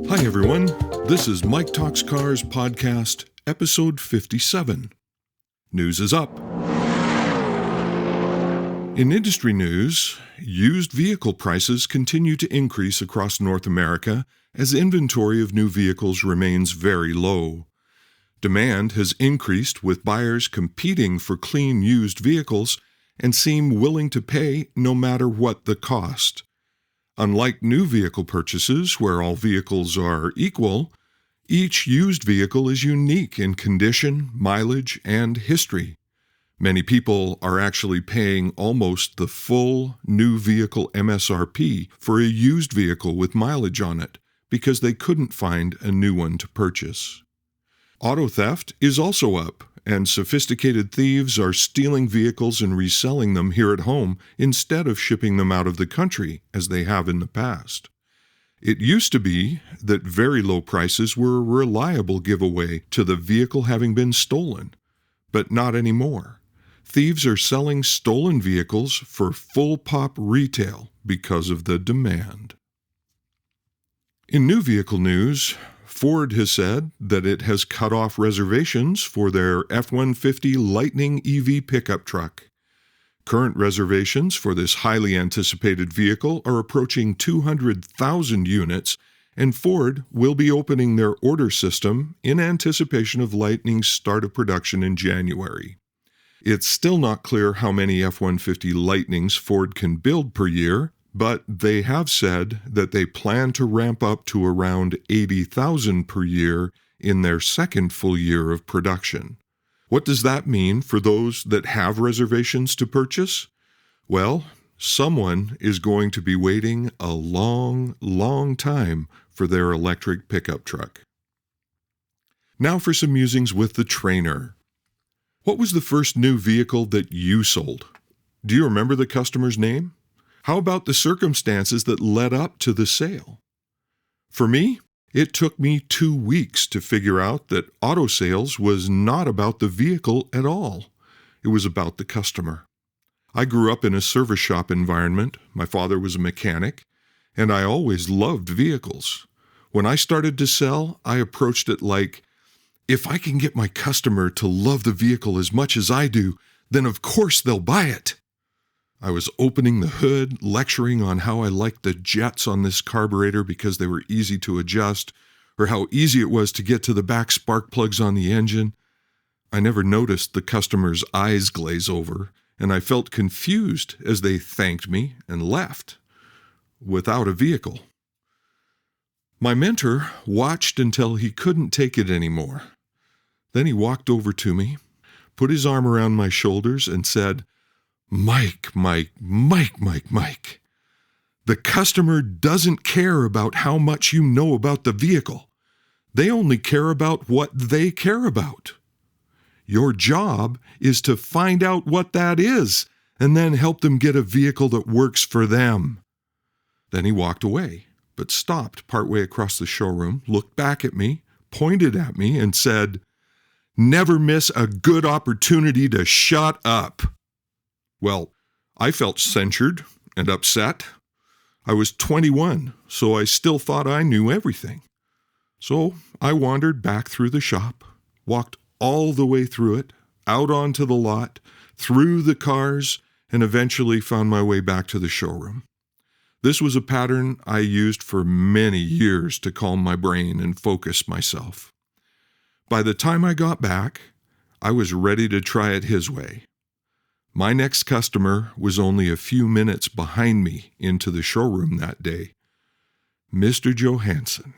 Hi everyone, this is Mike Talks Cars podcast, episode 57. News is up. In industry news, used vehicle prices continue to increase across North America as inventory of new vehicles remains very low. Demand has increased with buyers competing for clean used vehicles and seem willing to pay no matter what the cost. Unlike new vehicle purchases, where all vehicles are equal, each used vehicle is unique in condition, mileage, and history. Many people are actually paying almost the full new vehicle MSRP for a used vehicle with mileage on it because they couldn't find a new one to purchase. Auto theft is also up, and sophisticated thieves are stealing vehicles and reselling them here at home instead of shipping them out of the country, as they have in the past. It used to be that very low prices were a reliable giveaway to the vehicle having been stolen, but not anymore. Thieves are selling stolen vehicles for full pop retail because of the demand. In new vehicle news, Ford has said that it has cut off reservations for their F-150 Lightning EV pickup truck. Current reservations for this highly anticipated vehicle are approaching 200,000 units, and Ford will be opening their order system in anticipation of Lightning's start of production in January. It's still not clear how many F-150 Lightnings Ford can build per year, but they have said that they plan to ramp up to around 80,000 per year in their second full year of production. What does that mean for those that have reservations to purchase? Well, someone is going to be waiting a long, long time for their electric pickup truck. Now for some musings with the trainer. What was the first new vehicle that you sold? Do you remember the customer's name? How about the circumstances that led up to the sale? For me, it took me 2 weeks to figure out that auto sales was not about the vehicle at all. It was about the customer. I grew up in a service shop environment. My father was a mechanic, and I always loved vehicles. When I started to sell, I approached it like, if I can get my customer to love the vehicle as much as I do, then of course they'll buy it. I was opening the hood, lecturing on how I liked the jets on this carburetor because they were easy to adjust, or how easy it was to get to the back spark plugs on the engine. I never noticed the customer's eyes glaze over, and I felt confused as they thanked me and left, without a vehicle. My mentor watched until he couldn't take it anymore. Then he walked over to me, put his arm around my shoulders, and said, Mike. The customer doesn't care about how much you know about the vehicle. They only care about what they care about. Your job is to find out what that is and then help them get a vehicle that works for them. Then he walked away, but stopped partway across the showroom, looked back at me, pointed at me, and said, "Never miss a good opportunity to shut up." Well, I felt censured and upset. I was 21, so I still thought I knew everything. So I wandered back through the shop, walked all the way through it, out onto the lot, through the cars, and eventually found my way back to the showroom. This was a pattern I used for many years to calm my brain and focus myself. By the time I got back, I was ready to try it his way. My next customer was only a few minutes behind me into the showroom that day. Mr. Johansson.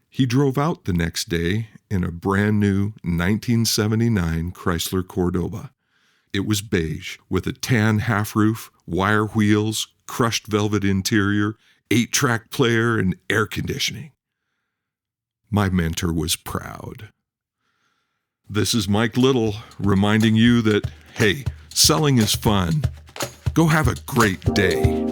He drove out the next day in a brand new 1979 Chrysler Cordoba. It was beige with a tan half roof, wire wheels, crushed velvet interior, 8-track player, and air conditioning. My mentor was proud. This is Mike Little reminding you that, hey, selling is fun. Go have a great day.